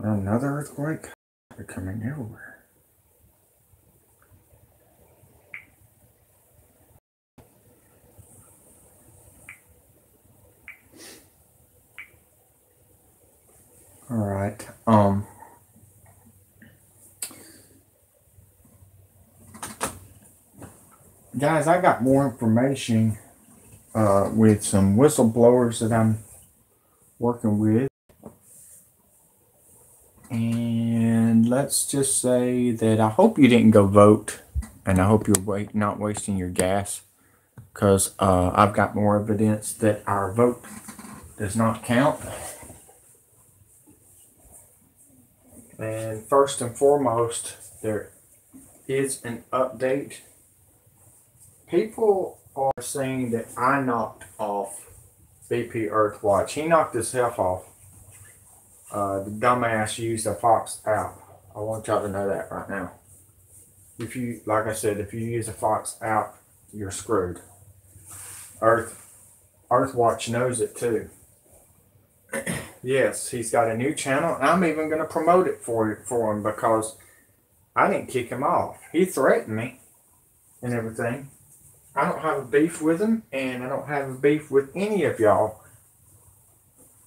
Another earthquake? They're coming everywhere. All right. Guys, I got more information with some whistleblowers that I'm working with. And let's just say that I hope you didn't go vote, and I hope you're not wasting your gas, because I've got more evidence that our vote does not count. And first and foremost, there is an update. People are saying that I knocked off BP Earthwatch. He knocked himself off. The dumbass used a Fox app. I want y'all to know that right now. If you, like I said, if you use a Fox app, you're screwed. Earthwatch knows it too. Yes, he's got a new channel, and I'm even going to promote it for him, because I didn't kick him off. He threatened me and everything. I don't have a beef with him, and I don't have a beef with any of y'all.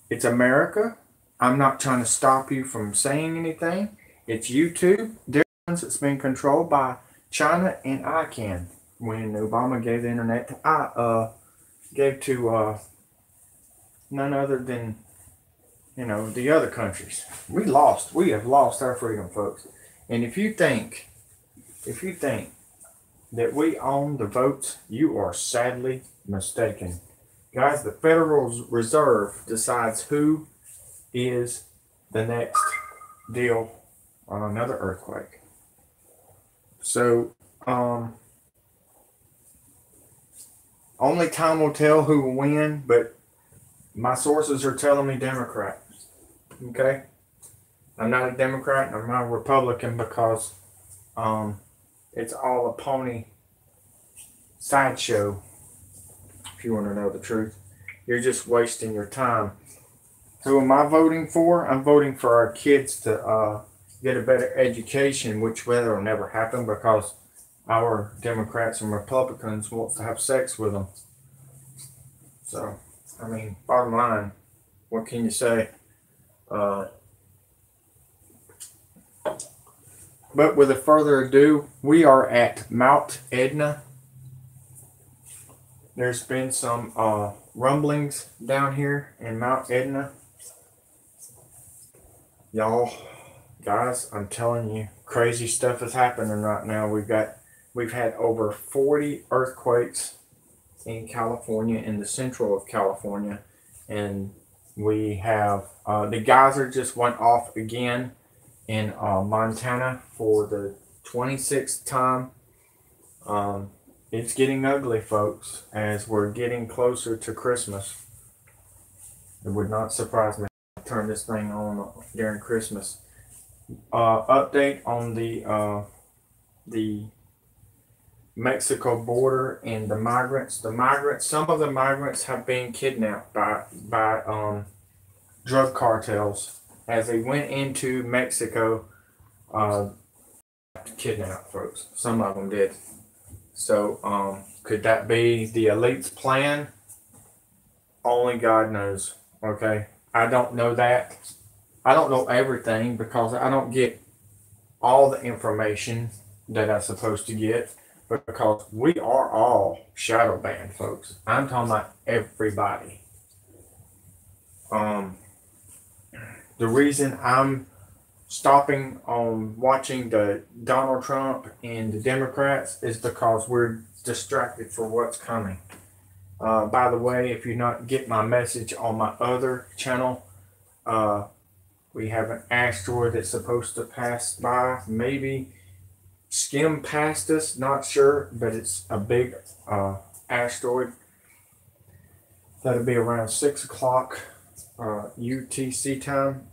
It's America. I'm not trying to stop you from saying anything. It's YouTube. They're the ones that's been controlled by China and ICANN. When Obama gave the internet to gave to none other than, you know, the other countries. We have lost our freedom, folks. And if you think that we own the votes, you are sadly mistaken. Guys, the Federal Reserve decides who is the next deal on another earthquake. So, only time will tell who will win, but my sources are telling me Democrat. Okay? I'm not a Democrat, I'm not a Republican, because it's all a pony sideshow, if you want to know the truth. You're just wasting your time. Who am I voting for? I'm voting for our kids to get a better education, which will never happen, because our Democrats and Republicans want to have sex with them. So, I mean, bottom line, what can you say? But with a further ado, we are at Mount Etna. There's been some rumblings down here in Mount Etna. Y'all, guys, I'm telling you, crazy stuff is happening right now. We've had over 40 earthquakes in California, in the central of California, and we have the geyser just went off again in Montana for the 26th time. It's getting ugly, folks, as we're getting closer to Christmas. It would not surprise me if I turn this thing on during Christmas. Update on the Mexico border and the migrants. Some of the migrants have been kidnapped by drug cartels as they went into Mexico. Kidnapped folks. Some of them did. So could that be the elite's plan? Only God knows. Okay, I don't know that. I don't know everything, because I don't get all the information that I'm supposed to get, but because we are all shadow banned, folks. I'm talking about everybody. The reason I'm stopping on watching the Donald Trump and the Democrats is because we're distracted for what's coming. By the way, if you not get my message on my other channel, we have an asteroid that's supposed to pass by, maybe skim past us, not sure, but it's a big asteroid. That'll be around 6 o'clock UTC time.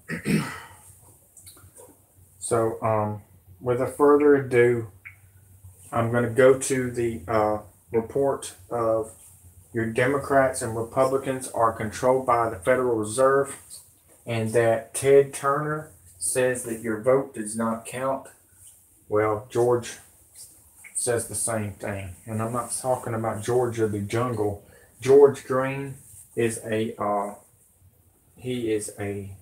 So with a further ado, I'm going to go to the report of your Democrats and Republicans are controlled by the Federal Reserve, and that Ted Turner says that your vote does not count. Well, George says the same thing. And I'm not talking about George of the jungle. George Green is he is a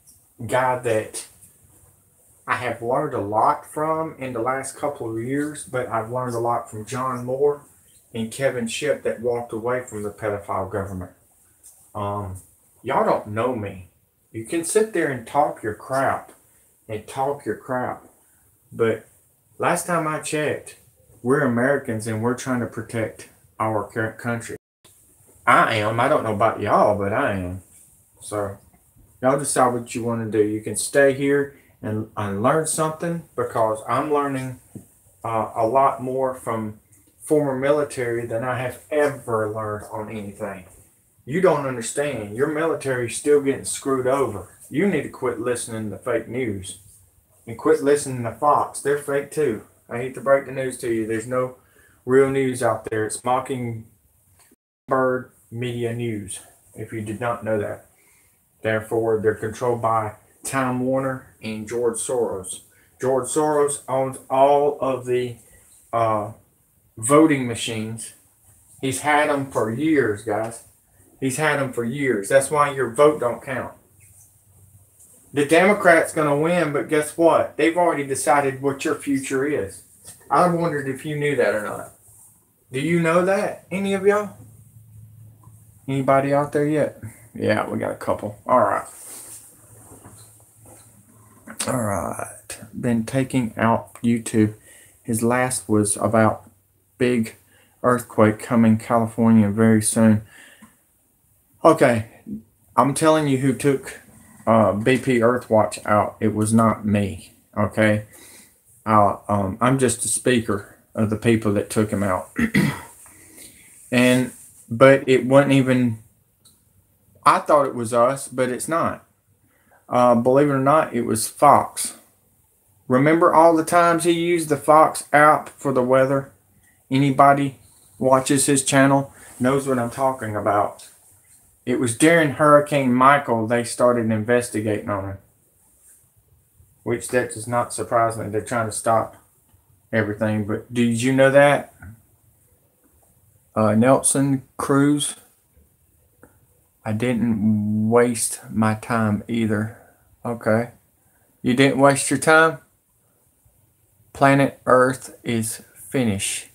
guy that I have learned a lot from in the last couple of years, but I've learned a lot from John Moore and Kevin Shipp that walked away from the pedophile government. Y'all don't know me. You can sit there and talk your crap, but last time I checked, we're Americans and we're trying to protect our country. I am. I don't know about y'all, but I am. So y'all decide what you want to do. You can stay here and learn something, because I'm learning a lot more from former military than I have ever learned on anything. You don't understand. Your military is still getting screwed over. You need to quit listening to fake news and quit listening to Fox. They're fake too. I hate to break the news to you. There's no real news out there. It's Mockingbird Media News, if you did not know that. Therefore, they're controlled by Time Warner and George Soros. George Soros owns all of the voting machines. He's had them for years, guys. He's had them for years. That's why your vote don't count. The Democrats going to win, but guess what? They've already decided what your future is. I wondered if you knew that or not. Do you know that? Any of y'all? Anybody out there yet? Yeah, we got a couple. All right. Been taking out YouTube. His last was about big earthquake coming California very soon. Okay, I'm telling you who took BP Earthwatch out. It was not me. Okay, I'm just a speaker of the people that took him out. But it wasn't even. I thought it was us, but it's not. Believe it or not, it was Fox. Remember all the times he used the Fox app for the weather? Anybody watches his channel knows what I'm talking about. It was during Hurricane Michael they started investigating on him. Which that does not surprise me. They're trying to stop everything. But did you know that? Nelson Cruz. I didn't waste my time either. Okay. You didn't waste your time? Planet Earth is finished.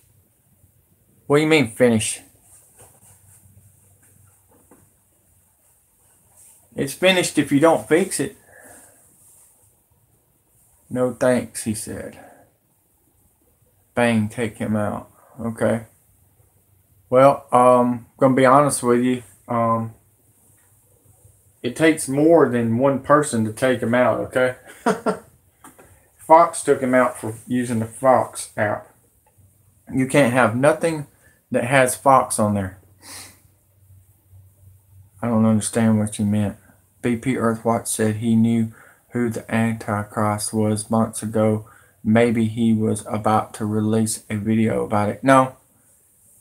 What do you mean finish? It's finished if you don't fix it. No thanks, he said. Bang, take him out. Okay. Well, gonna be honest with you. It takes more than one person to take him out, okay? Fox took him out for using the Fox app. You can't have nothing that has Fox on there. I don't understand what you meant. BP Earthwatch said he knew who the Antichrist was months ago. Maybe he was about to release a video about it. No,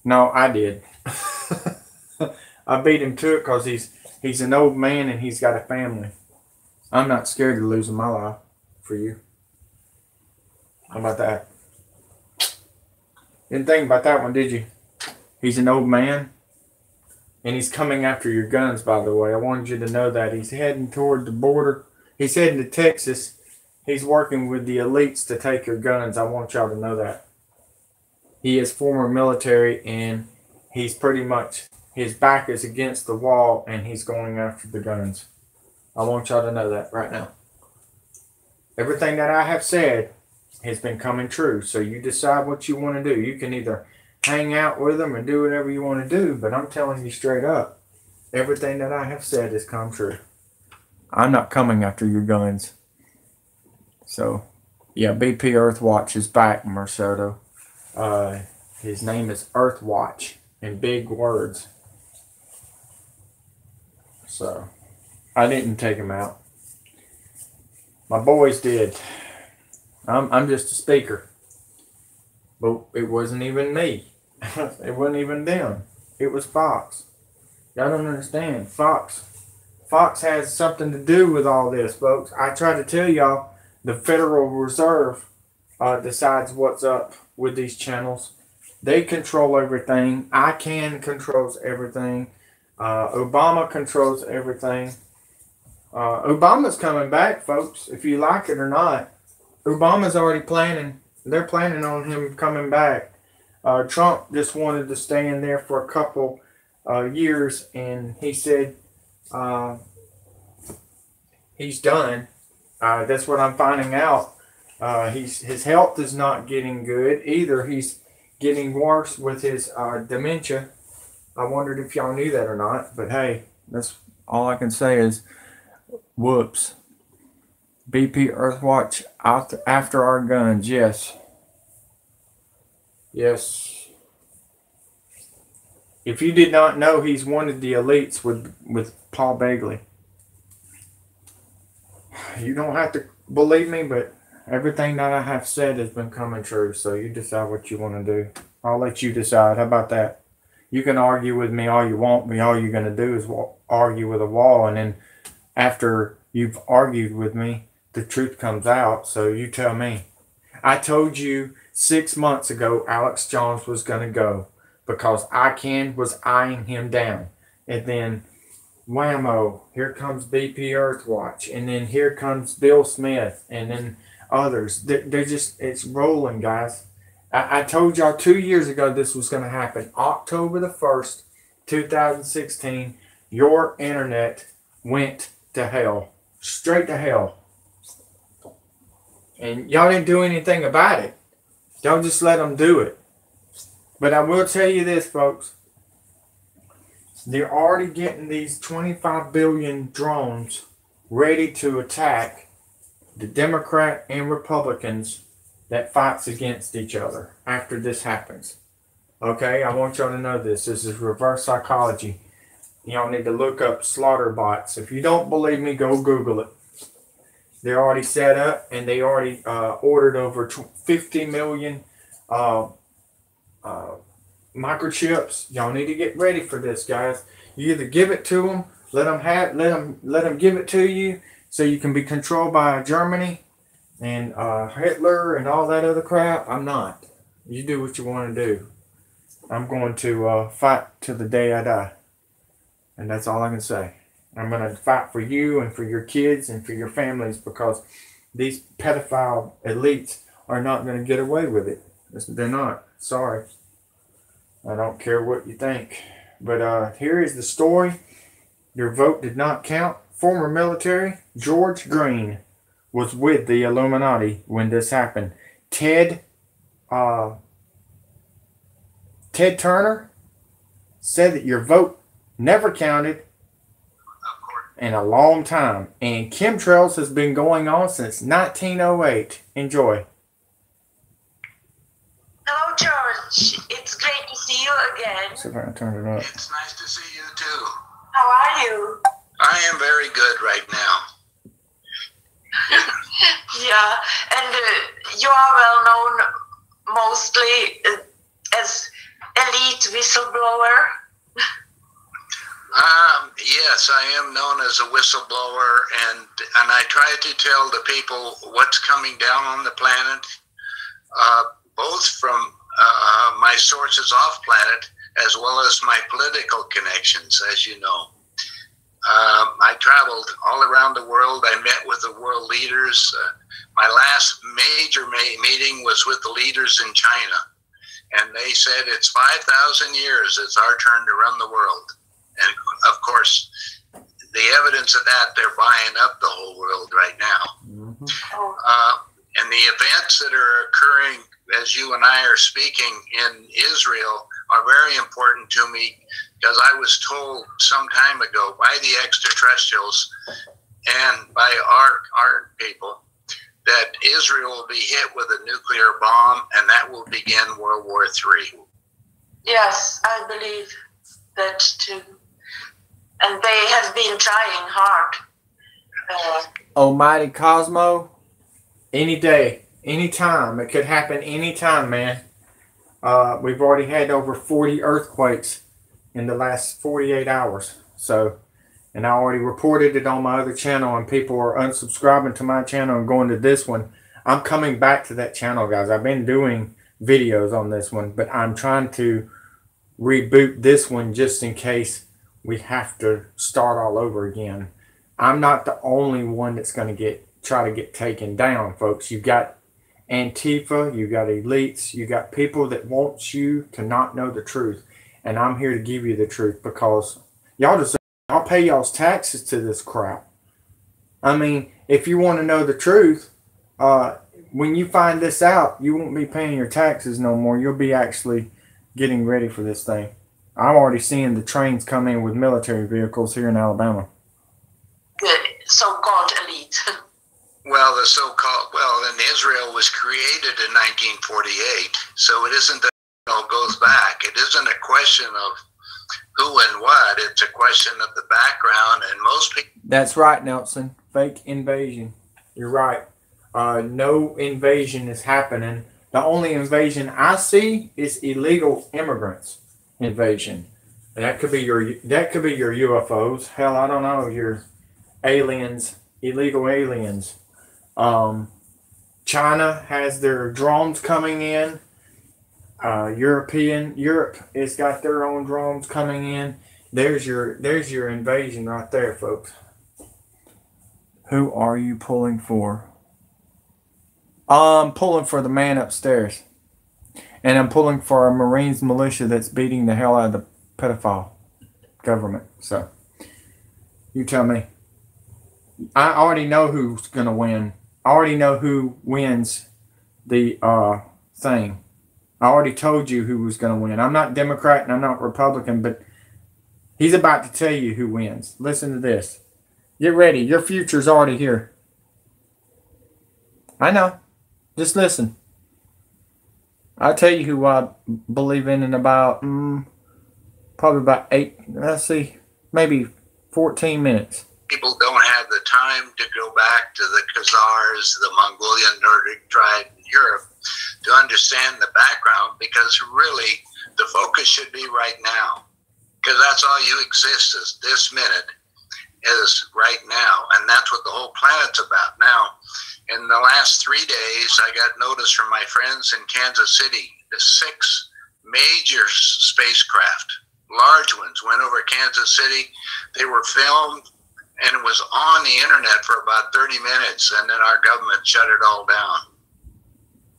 I did. I beat him to it because he's an old man and he's got a family. I'm not scared of losing my life for you. How about that? Didn't think about that one, did you? He's an old man. And he's coming after your guns, by the way. I wanted you to know that. He's heading toward the border. He's heading to Texas. He's working with the elites to take your guns. I want y'all to know that. He is former military, and he's pretty much, his back is against the wall, and he's going after the guns. I want y'all to know that right now. Everything that I have said has been coming true. So you decide what you want to do. You can either hang out with them and do whatever you want to do, but I'm telling you straight up, everything that I have said has come true. I'm not coming after your guns. So, yeah, BP Earthwatch is back, Mercedo. His name is Earthwatch in big words. So, I didn't take him out. My boys did. I'm just a speaker. But it wasn't even me. It wasn't even them. It was Fox. Y'all don't understand. Fox has something to do with all this, folks. I try to tell y'all The Federal Reserve decides what's up with these channels. They control everything. ICANN controls everything. Obama controls everything. Obama's coming back, folks, if you like it or not. Obama's already planning. They're planning on him coming back. Trump just wanted to stay in there for a couple years, and he said he's done. That's what I'm finding out. His health is not getting good either. He's getting worse with his dementia. I wondered if y'all knew that or not, but hey, that's all I can say is whoops. BP Earthwatch after our guns, yes. Yes. If you did not know, he's one of the elites with Paul Bagley. You don't have to believe me, but everything that I have said has been coming true, so you decide what you want to do. I'll let you decide. How about that? You can argue with me all you want, but all you're going to do is argue with a wall, and then after you've argued with me, the truth comes out, so you tell me. I told you 6 months ago Alex Jones was going to go because ICANN was eyeing him down. And then, whammo, here comes BP Earthwatch. And then here comes Bill Smith. And then others. They're just, it's rolling, guys. I told y'all 2 years ago this was going to happen. October the 1st, 2016, your internet went to hell. Straight to hell. And y'all didn't do anything about it. Y'all just let them do it. But I will tell you this, folks. They're already getting these 25 billion drones ready to attack the Democrat and Republicans that fights against each other after this happens. Okay, I want y'all to know this. This is reverse psychology. Y'all need to look up slaughter bots. If you don't believe me, go Google it. They're already set up, and they already ordered over 50 million microchips. Y'all need to get ready for this, guys. You either give it to them, let them give it to you, so you can be controlled by Germany and Hitler and all that other crap. I'm not. You do what you want to do. I'm going to fight till the day I die, and that's all I can say. I'm going to fight for you and for your kids and for your families, because these pedophile elites are not going to get away with it. They're not. Sorry. I don't care what you think. But here is the story. Your vote did not count. Former military George Green was with the Illuminati when this happened. Ted Turner said that your vote never counted in a long time, and chemtrails has been going on since 1908. Enjoy. Hello, George. It's great to see you again. See if I can turn it up. It's nice to see you too. How are you? I am very good right now. Yeah, and you are well known mostly as elite whistleblower. Yes, I am known as a whistleblower, and I try to tell the people what's coming down on the planet, both from my sources off planet as well as my political connections, as you know. I traveled all around the world. I met with the world leaders. My last major meeting was with the leaders in China, and they said it's 5,000 years. It's our turn to run the world. And of course, the evidence of that, they're buying up the whole world right now. Mm-hmm. And the events that are occurring as you and I are speaking in Israel are very important to me, because I was told some time ago by the extraterrestrials and by our people that Israel will be hit with a nuclear bomb, and that will begin World War III. Yes, I believe that too. And they have been trying hard. Almighty Cosmo, any day, any time. It could happen any time, man. We've already had over 40 earthquakes in the last 48 hours. So And I already reported it on my other channel, and people are unsubscribing to my channel and going to this one. I'm coming back to that channel, guys. I've been doing videos on this one, but I'm trying to reboot this one just in case we have to start all over again. I'm not the only one that's going to try to get taken down, folks. You've got Antifa, you got elites, you got people that want you to not know the truth. And I'm here to give you the truth, because I'll pay y'all's taxes to this crap. I mean, if you want to know the truth, when you find this out, you won't be paying your taxes no more. You'll be actually getting ready for this thing. I'm already seeing the trains come in with military vehicles here in Alabama. The so-called elite. Well, and Israel was created in 1948, so it isn't that it all goes back. It isn't a question of who and what. It's a question of the background, and most people... That's right, Nelson. Fake invasion. You're right. No invasion is happening. The only invasion I see is illegal immigrants invasion. And that could be your UFOs. Hell, I don't know, your aliens, illegal aliens. China has their drones coming in. Europe has got their own drones coming in. There's your invasion right there, folks. Who are you pulling for? I'm pulling for the man upstairs. And I'm pulling for a Marines militia that's beating the hell out of the pedophile government. So, you tell me. I already know who's going to win. I already know who wins the thing. I already told you who was going to win. I'm not Democrat and I'm not Republican, but he's about to tell you who wins. Listen to this. Get ready. Your future's already here. I know. Just listen. I'll tell you who I believe in about, probably about maybe 14 minutes. People don't have the time to go back to the Khazars, the Mongolian Nordic tribe in Europe, to understand the background, because really the focus should be right now, because that's all you exist is this minute, is right now, and that's what the whole planet's about now. In the last 3 days, I got notice from my friends in Kansas City. The 6 major spacecraft, large ones, went over Kansas City. They were filmed, and it was on the internet for about 30 minutes, and then our government shut it all down.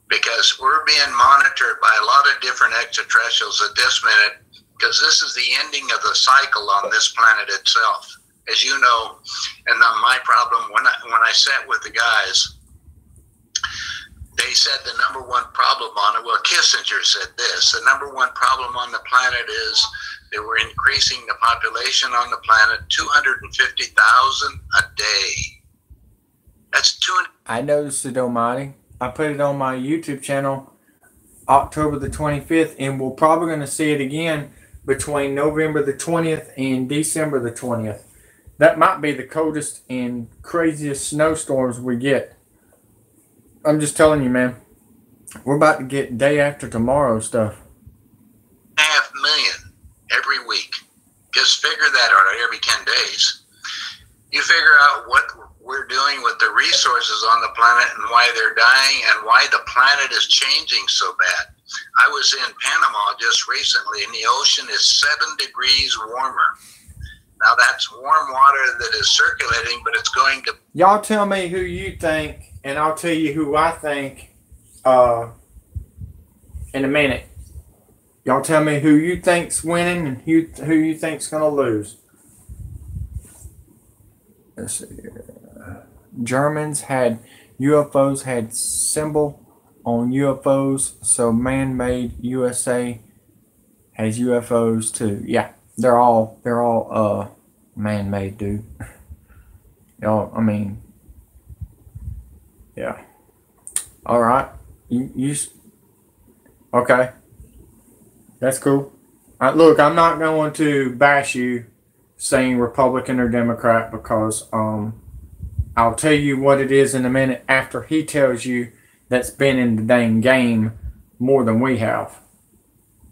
Because we're being monitored by a lot of different extraterrestrials at this minute, because this is the ending of the cycle on this planet itself. As you know, and my problem, when I sat with the guys, they said the number one problem on it, well, Kissinger said this, the number one problem on the planet is they were increasing the population on the planet 250,000 a day. That's I noticed it, Almighty. I put it on my YouTube channel October the 25th, and we're probably going to see it again between November the 20th and December the 20th. That might be the coldest and craziest snowstorms we get. I'm just telling you, man. We're about to get day after tomorrow stuff. 2.5 million every week. Just figure that out every 10 days. You figure out what we're doing with the resources on the planet and why they're dying and why the planet is changing so bad. I was in Panama just recently, and the ocean is 7 degrees warmer. Now, that's warm water that is circulating, but it's going to... Y'all tell me who you think, and I'll tell you who I think in a minute. Y'all tell me who you think's winning and who you think's going to lose. Let's see here. UFOs had symbol on UFOs, so man-made USA has UFOs too. Yeah. They're all man-made, dude. Y'all, I mean, yeah. All right, okay. That's cool. Look, I'm not going to bash you saying Republican or Democrat, because I'll tell you what it is in a minute after he tells you that's been in the dang game more than we have.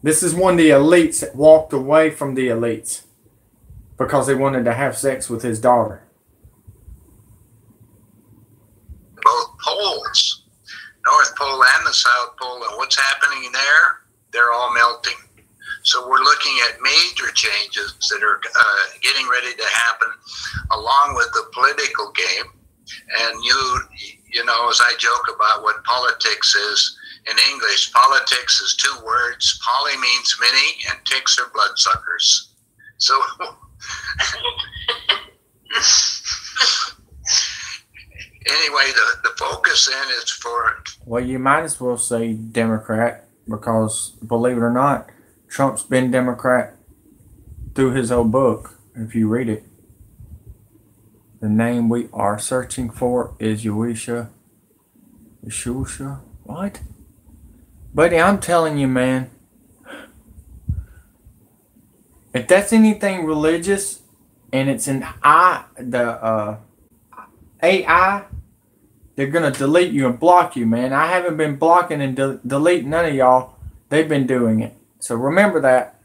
This is one of the elites that walked away from the elites. because he wanted to have sex with his daughter. Both poles, North Pole and the South Pole, and what's happening there, they're all melting. So we're looking at major changes that are getting ready to happen along with the political game. And you know, as I joke about what politics is, in English, politics is two words. Poly means many, and ticks are bloodsuckers. So anyway, the focus then is for... Well, you might as well say Democrat, because believe it or not, Trump's been Democrat through his whole book, if you read it. The name we are searching for is Yeshua. What? Buddy, I'm telling you, man. If that's anything religious, and it's an AI, they're going to delete you and block you, man. I haven't been blocking and deleting none of y'all. They've been doing it. So remember that.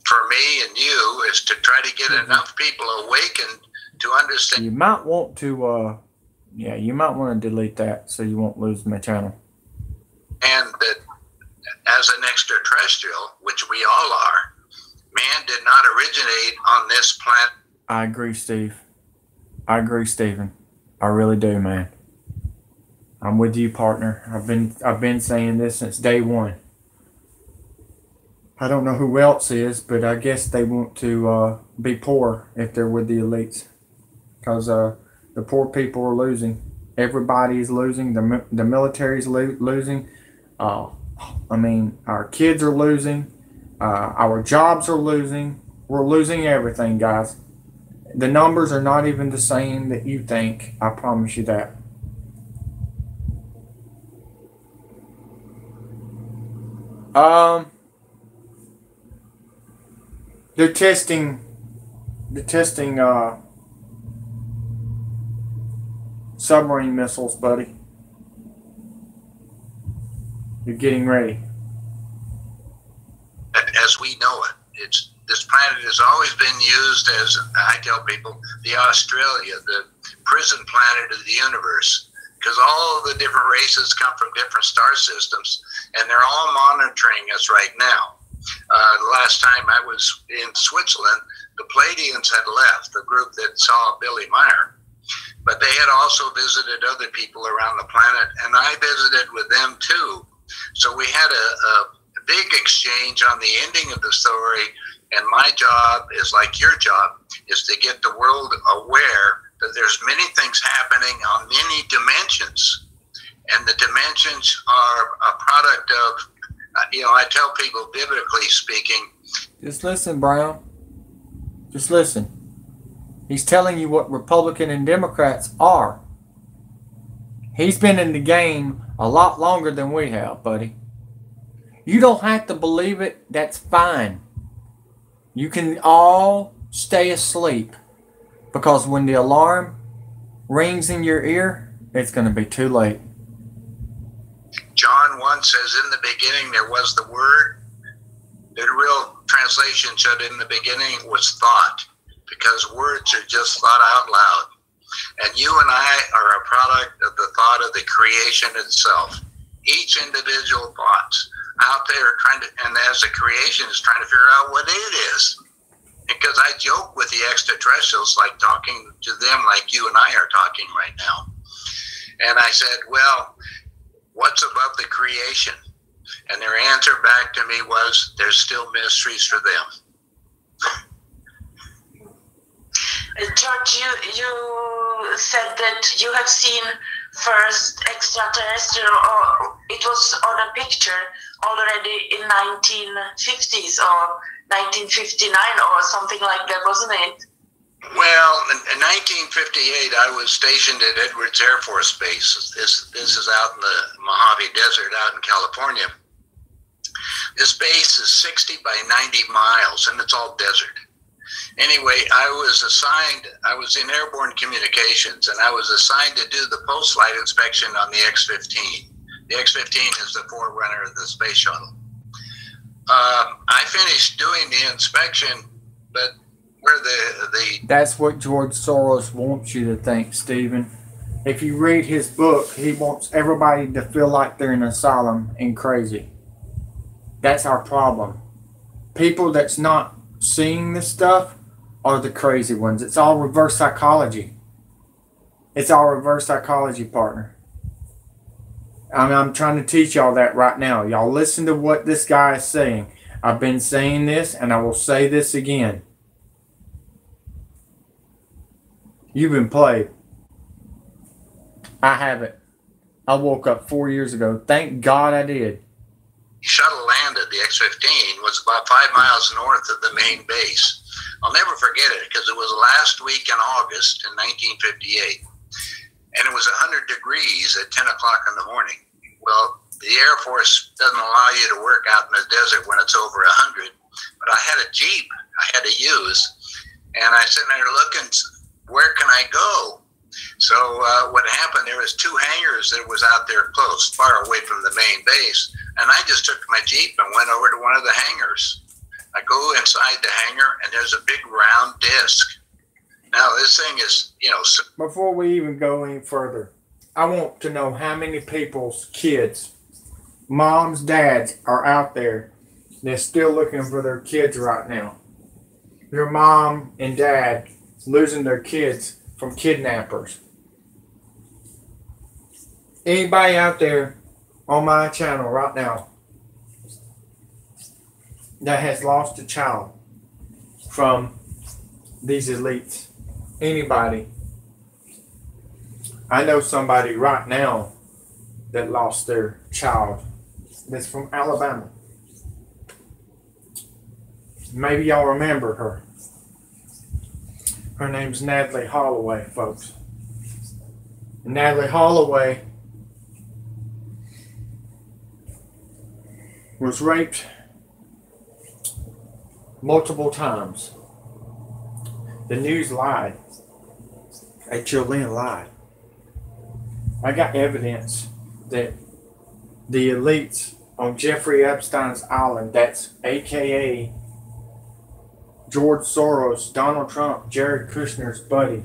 For me and you is to try to get enough people awakened to understand. You might want to, you might want to delete that so you won't lose my channel. And that as an extraterrestrial, which we all are, man did not originate on this planet. I agree, Steve. I agree, Stephen. I really do, man. I'm with you, partner. I've been saying this since day one. I don't know who else is, but I guess they want to be poor if they're with the elites, because the poor people are losing. Everybody's losing. The military's losing. I mean, our kids are losing. Our jobs are losing. We're losing everything, guys. The numbers are not even the same that you think. I promise you that. They're testing submarine missiles, buddy. You're getting ready. As we know it, this planet has always been used as, I tell people, the Australia, the prison planet of the universe, because all of the different races come from different star systems, and they're all monitoring us right now. The last time I was in Switzerland, the Pleiadians had left, the group that saw Billy Meyer, but they had also visited other people around the planet, and I visited with them too. So we had a big exchange on the ending of the story, and my job is like your job, is to get the world aware that there's many things happening on many dimensions, and the dimensions are a product of, I tell people, biblically speaking. Just listen, Brown. Just listen. He's telling you what Republican and Democrats are. He's been in the game a lot longer than we have, buddy. You don't have to believe it. That's fine. You can all stay asleep, because when the alarm rings in your ear, it's going to be too late. John 1 says, in the beginning there was the Word. The real translation said, in the beginning was thought, because words are just thought out loud. And you and I are a product of the thought of the creation itself. Each individual thoughts out there trying to, and as a creation is trying to figure out what it is. Because I joke with the extraterrestrials, like talking to them like you and I are talking right now. And I said, well, what's above the creation? And their answer back to me was, there's still mysteries for them. George, you said that you have seen first extraterrestrial, or it was on a picture already in 1950s or 1959 or something like that, wasn't it? Well, in 1958, I was stationed at Edwards Air Force Base. This is out in the Mojave Desert out in California. This base is 60 by 90 miles, and it's all desert. Anyway, I was in airborne communications, and I was assigned to do the post-flight inspection on the X-15. The X-15 is the forerunner of the space shuttle. I finished doing the inspection, but That's what George Soros wants you to think, Stephen. If you read his book, he wants everybody to feel like they're in an asylum and crazy. That's our problem. People that's not seeing this stuff are the crazy ones. It's all reverse psychology. It's all reverse psychology, partner. I'm trying to teach y'all that right now. Y'all listen to what this guy is saying. I've been saying this, and I will say this again. You've been played. I haven't. I woke up 4 years ago. Thank God I did. Shuttle landed, the X-15, was about 5 miles north of the main base. I'll never forget it because it was last week in August in 1958. And it was 100 degrees at 10 o'clock in the morning. Well, the Air Force doesn't allow you to work out in the desert when it's over 100. But I had a Jeep I had to use. And I was sitting there looking, where can I go? So what happened, there was 2 hangars that was out there close, far away from the main base. And I just took my Jeep and went over to one of the hangars. I go inside the hangar, and there's a big round disc. Now, this thing is, Before we even go any further, I want to know how many people's kids, moms, dads, are out there that's still looking for their kids right now. Your mom and dad losing their kids from kidnappers. Anybody out there on my channel right now that has lost a child from these elites? Anybody? I know somebody right now that lost their child that's from Alabama. Maybe y'all remember her. Her name's Natalie Holloway, folks. Natalie Holloway was raped multiple times. The news lied. Jolene lied. I got evidence that the elites on Jeffrey Epstein's island, that's AKA George Soros, Donald Trump, Jared Kushner's buddy,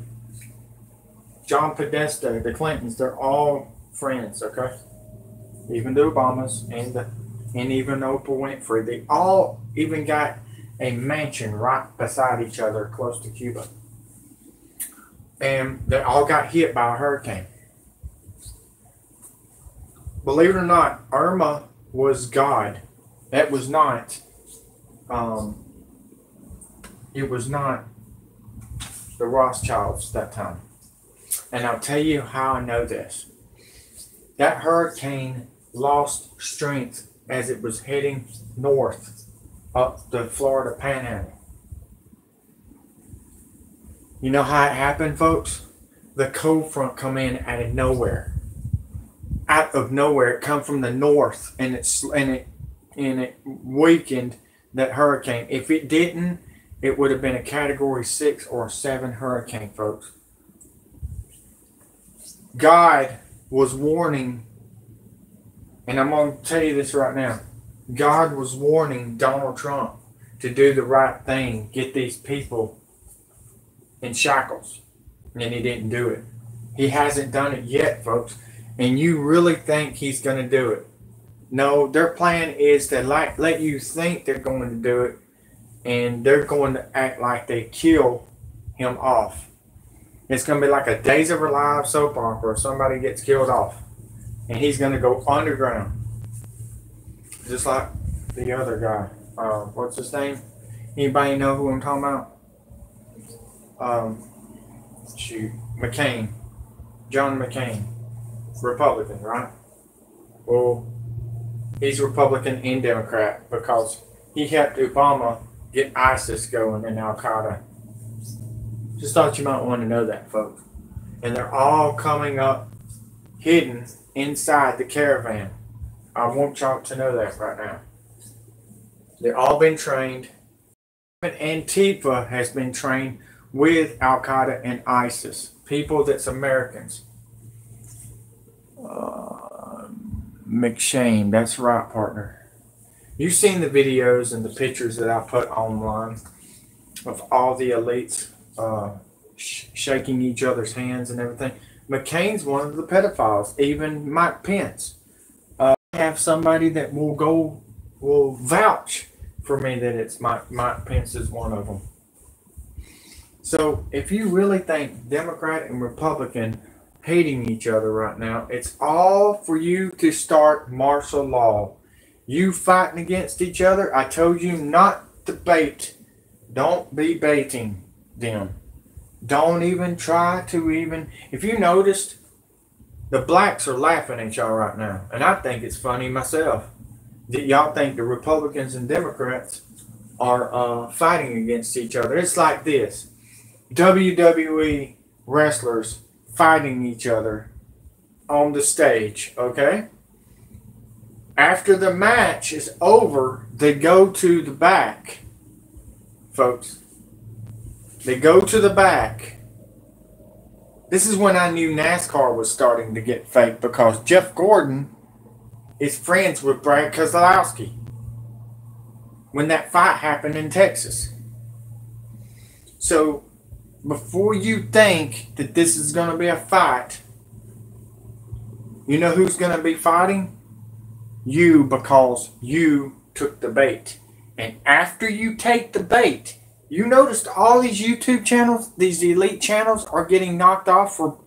John Podesta, the Clintons, they're all friends, okay? Even the Obamas and even Oprah Winfrey, they all even got a mansion right beside each other close to Cuba. And they all got hit by a hurricane. Believe it or not, Irma was God. That was not, it was not the Rothschilds that time. And I'll tell you how I know this. That hurricane lost strength as it was heading north up the Florida Panhandle. You know how it happened, folks? The cold front come in out of nowhere. Out of nowhere, it come from the north, and it weakened that hurricane. If it didn't, it would have been a Category 6 or 7 hurricane, folks. God was warning, and I'm going to tell you this right now. God was warning Donald Trump to do the right thing, get these people in shackles, and he didn't do it. He hasn't done it yet, folks. And you really think he's going to do it? No, their plan is to let you think they're going to do it, and they're going to act like they kill him off. It's going to be like a Days of Our Lives soap opera where somebody gets killed off, and he's going to go underground. Just like the other guy. What's his name? Anybody know who I'm talking about? McCain. John McCain. Republican, right? Well, he's Republican and Democrat because he helped Obama get ISIS going and Al-Qaeda. Just thought you might want to know that, folks. And they're all coming up hidden inside the caravan. I want y'all to know that right now. They've all been trained. Antifa has been trained with Al-Qaeda and ISIS. People that's Americans. McShane, that's right, partner. You've seen the videos and the pictures that I put online of all the elites shaking each other's hands and everything. McCain's one of the pedophiles. Even Mike Pence. Have somebody that will vouch for me that it's Mike Pence is one of them. So if you really think Democrat and Republican hating each other right now, it's all for you to start martial law. You fighting against each other. I told you not to bait. Don't be baiting them. Don't even try to even. If you noticed, the blacks are laughing at y'all right now. And I think it's funny myself that y'all think the Republicans and Democrats are fighting against each other. It's like this. WWE wrestlers fighting each other on the stage, okay? After the match is over, they go to the back, folks. They go to the back. This is when I knew NASCAR was starting to get fake, because Jeff Gordon is friends with Brad Keselowski when that fight happened in Texas. So before you think that this is going to be a fight, you know who's going to be fighting? You, because you took the bait. And after you take the bait, you noticed all these YouTube channels, these elite channels, are getting knocked off for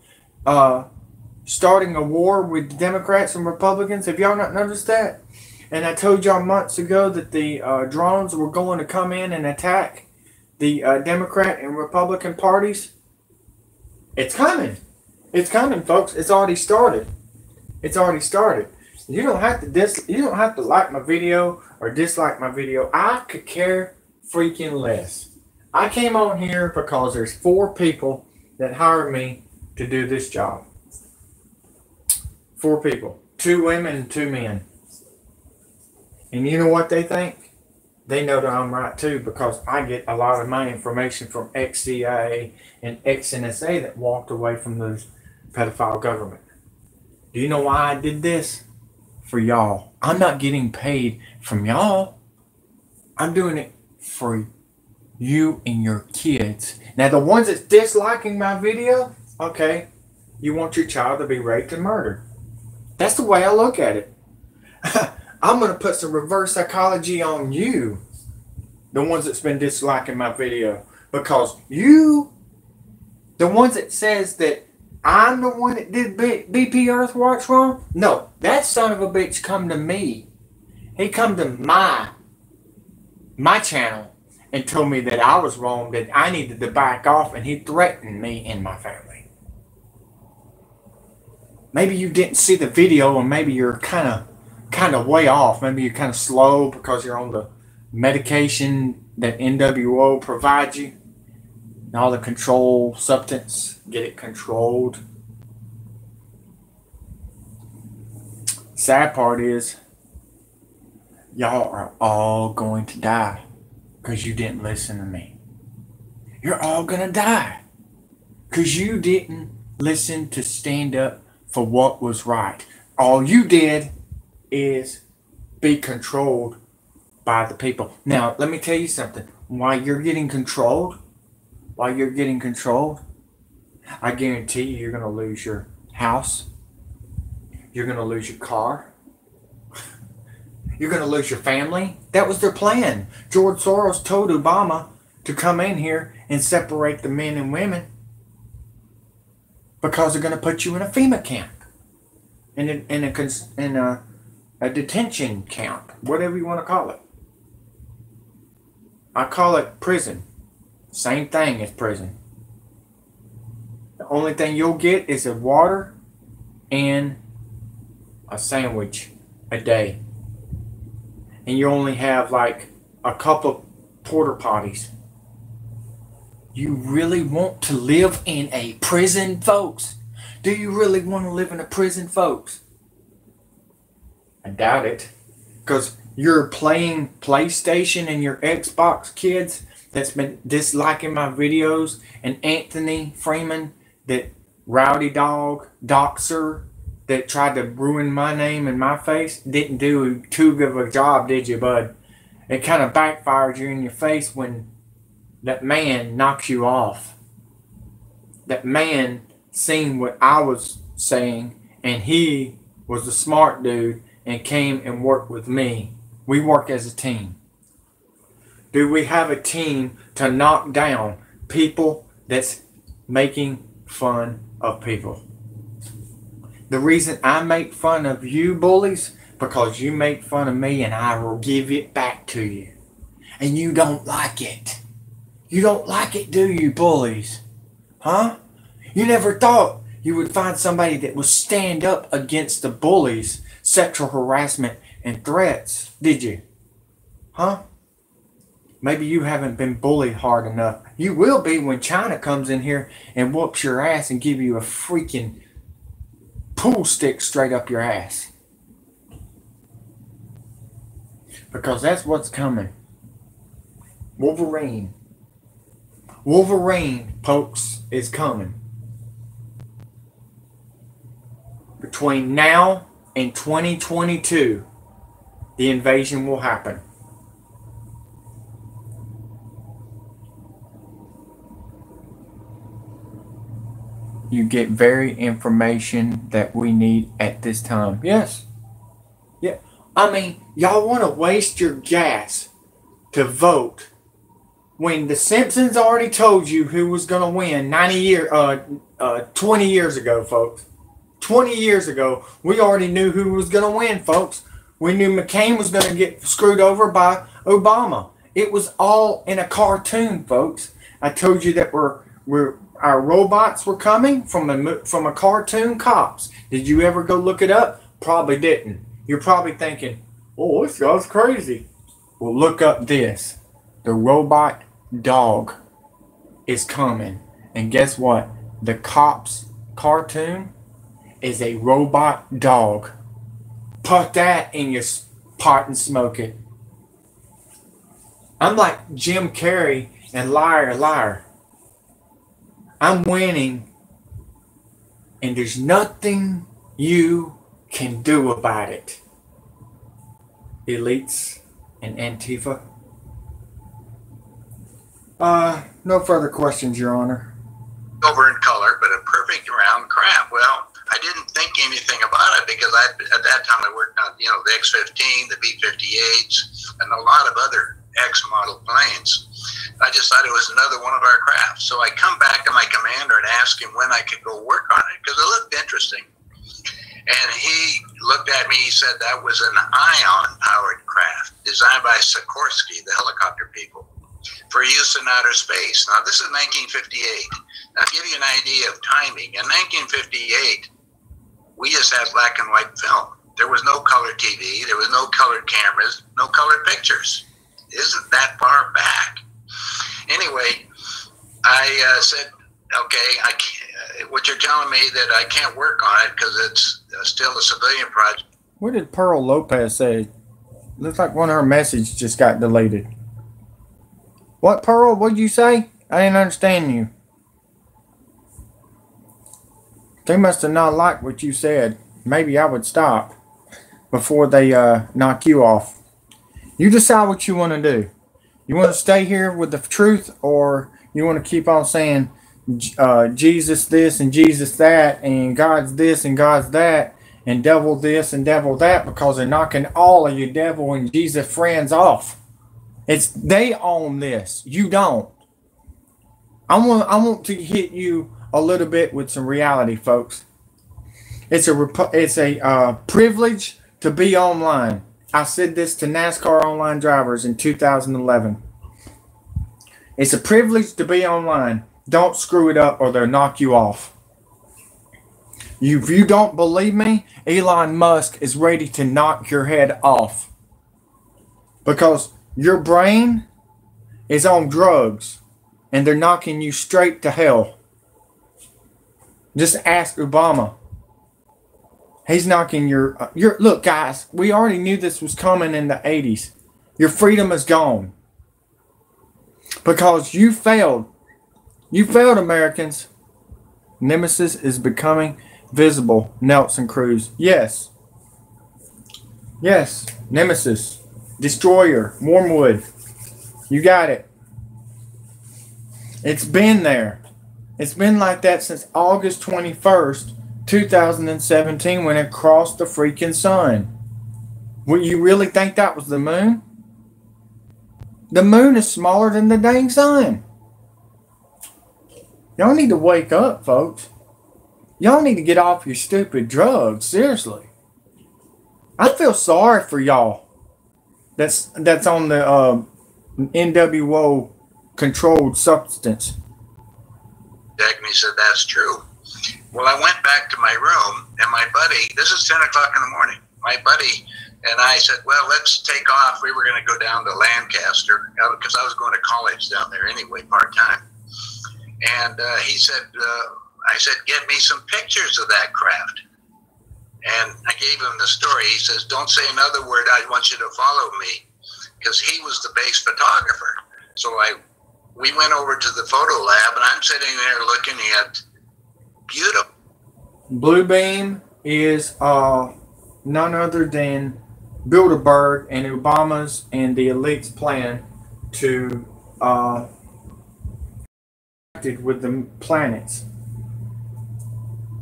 starting a war with Democrats and Republicans. Have y'all not noticed that? And I told y'all months ago that the drones were going to come in and attack the Democrat and Republican parties. It's coming. It's coming, folks. It's already started. It's already started. You don't have to you don't have to like my video or dislike my video. I could care freaking less. I came on here because there's 4 people that hired me to do this job. 4 people. 2 women and 2 men. And you know what they think? They know that I'm right too, because I get a lot of my information from ex-CIA and ex-NSA that walked away from the pedophile government. Do you know why I did this? For y'all. I'm not getting paid from y'all. I'm doing it for you and your kids. Now, the ones that's disliking my video, okay, you want your child to be raped and murdered. That's the way I look at it. I'm going to put some reverse psychology on you, the ones that's been disliking my video, because you, the ones that says that I'm the one that did BP Earthwatch wrong, no, that son of a bitch come to me. He come to my channel and told me that I was wrong, that I needed to back off, and he threatened me and my family. Maybe you didn't see the video, or maybe you're kind of way off. Maybe you're kind of slow because you're on the medication that NWO provides you. And all the control substance, get it controlled. Sad part is, y'all are all going to die because you didn't listen to me. You're all going to die because you didn't listen to stand up for what was right. All you did is be controlled by the people. Now, let me tell you something. While you're getting controlled, I guarantee you're going to lose your house. You're going to lose your car. You're going to lose your family. That was their plan. George Soros told Obama to come in here and separate the men and women because they're going to put you in a FEMA camp, in a detention camp, whatever you want to call it. I call it prison. Same thing as prison. The only thing you'll get is a water and a sandwich a day. And you only have like a couple of porta potties. You really want to live in a prison, folks? Do you really want to live in a prison, folks? I doubt it. Because you're playing PlayStation and your Xbox, kids, that's been disliking my videos, and Anthony Freeman, that rowdy dog doxer that tried to ruin my name and my face, didn't do too good of a job, did you, bud? It kind of backfired you in your face when that man knocked you off. That man seen what I was saying, and he was a smart dude and came and worked with me. We work as a team. Do we have a team to knock down people that's making fun of people? The reason I make fun of you bullies, because you make fun of me and I will give it back to you. And you don't like it. You don't like it, do you, bullies? Huh? You never thought you would find somebody that would stand up against the bullies, sexual harassment, and threats, did you? Huh? Maybe you haven't been bullied hard enough. You will be when China comes in here and whoops your ass and give you a freaking pool stick straight up your ass. Because that's what's coming. Wolverine. Wolverine, folks, is coming. Between now and 2022, the invasion will happen. You get very information that we need at this time. Yes. Yeah. I mean, y'all want to waste your gas to vote when the Simpsons already told you who was going to win 20 years ago, folks. 20 years ago, we already knew who was going to win, folks. We knew McCain was going to get screwed over by Obama. It was all in a cartoon, folks. I told you that our robots were coming from a cartoon cops. Did you ever go look it up? Probably didn't. You're probably thinking, oh, this guy's crazy. Well, look up this. The robot dog is coming. And guess what? The cops cartoon is a robot dog. Put that in your pot and smoke it. I'm like Jim Carrey and Liar Liar. I'm winning, and there's nothing you can do about it. Elites and Antifa. No further questions, Your Honor. Over in color, but a perfect round crap. Well, I didn't think anything about it because at that time I worked on, the X-15, the B-58s, and a lot of other X-model planes. I just thought it was another one of our crafts. So I come back to my commander and ask him when I could go work on it because it looked interesting. And he looked at me, he said that was an ion-powered craft designed by Sikorsky, the helicopter people, for use in outer space. Now, this is 1958. Now, to give you an idea of timing, in 1958, we just had black and white film. There was no color TV, there was no colored cameras, no colored pictures. Isn't that far back? Anyway, I said, okay, what you're telling me that I can't work on it because it's still a civilian project. What did Pearl Lopez say? Looks like one of her messages just got deleted. What, Pearl? What did you say? I didn't understand you. They must have not liked what you said. Maybe I would stop before they knock you off. You decide what you want to do. You want to stay here with the truth, or you want to keep on saying Jesus this and Jesus that, and God's this and God's that, and devil this and devil that, because they're knocking all of your devil and Jesus friends off. They own this. You don't. I want to hit you a little bit with some reality, folks. It's a privilege to be online. I said this to NASCAR online drivers in 2011. It's a privilege to be online. Don't screw it up or they'll knock you off. If you don't believe me, Elon Musk is ready to knock your head off. Because your brain is on drugs and they're knocking you straight to hell. Just ask Obama. He's knocking your look, guys, we already knew this was coming in the 80s. Your freedom is gone. Because you failed. You failed, Americans. Nemesis is becoming visible. Nelson Cruz. Yes. Yes. Nemesis. Destroyer. Wormwood. You got it. It's been there. It's been like that since August 21st, 2017 when it crossed the freaking sun. Well, you really think that was the moon? The moon is smaller than the dang sun. Y'all need to wake up, folks. Y'all need to get off your stupid drugs. Seriously. I feel sorry for y'all. That's on the NWO controlled substance. Dagny said, that's true. Well, I went back to my room, and my buddy, this is 10 o'clock in the morning, my buddy and I said, well, let's take off. We were going to go down to Lancaster, because I was going to college down there anyway, part-time. And he said, I said, get me some pictures of that craft. And I gave him the story. He says, don't say another word. I want you to follow me, because he was the base photographer. So we went over to the photo lab, and I'm sitting there looking at beautiful. Bluebeam is none other than Bilderberg and Obama's and the elite's plan to with the planets.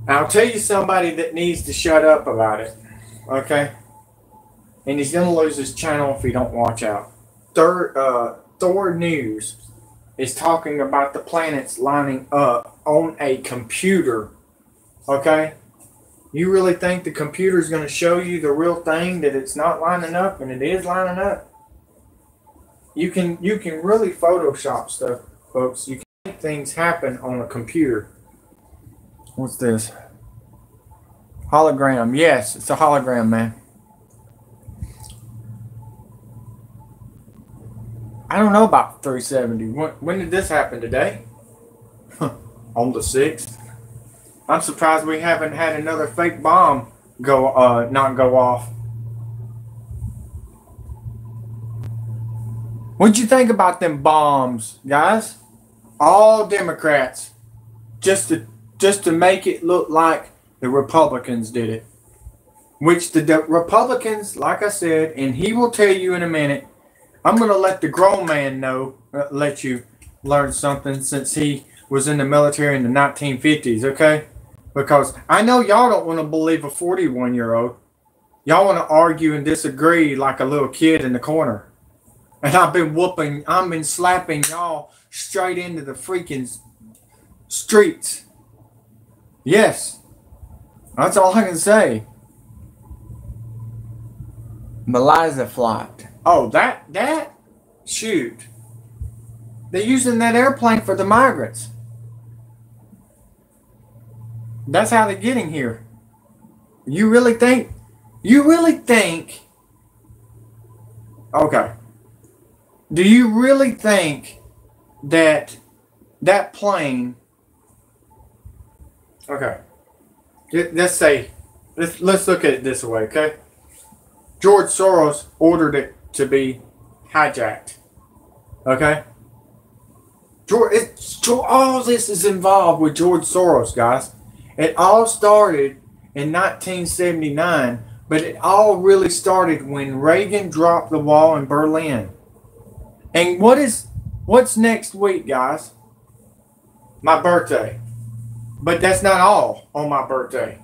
I'll tell you somebody that needs to shut up about it, okay? And he's going to lose his channel if he don't watch out. Thor News is talking about the planets lining up on a computer, okay? You really think the computer is going to show you the real thing, that it's not lining up and it is lining up? You can really Photoshop stuff, folks. You can make things happen on a computer. What's this? Hologram. Yes, it's a hologram, man. I don't know about 370. When did this happen? Today? On the 6th? I'm surprised we haven't had another fake bomb not go off. What'd you think about them bombs, guys? All Democrats, just to make it look like the Republicans did it. Which the Republicans, like I said, and he will tell you in a minute. I'm going to let the grown man know, let you learn something, since he was in the military in the 1950s, okay? Because I know y'all don't want to believe a 41-year-old. Y'all want to argue and disagree like a little kid in the corner. And I've been slapping y'all straight into the freaking streets. Yes. That's all I can say. Melissa flight. Oh, that? Shoot. They're using that airplane for the migrants. That's how they're getting here. You really think? Okay. Do you really think that plane? Okay. Let's look at it this way, okay? George Soros ordered it to be hijacked. Okay? All this is involved with George Soros, guys. It all started in 1979, but it all really started when Reagan dropped the wall in Berlin. And what's next week, guys? My birthday. But that's not all on my birthday.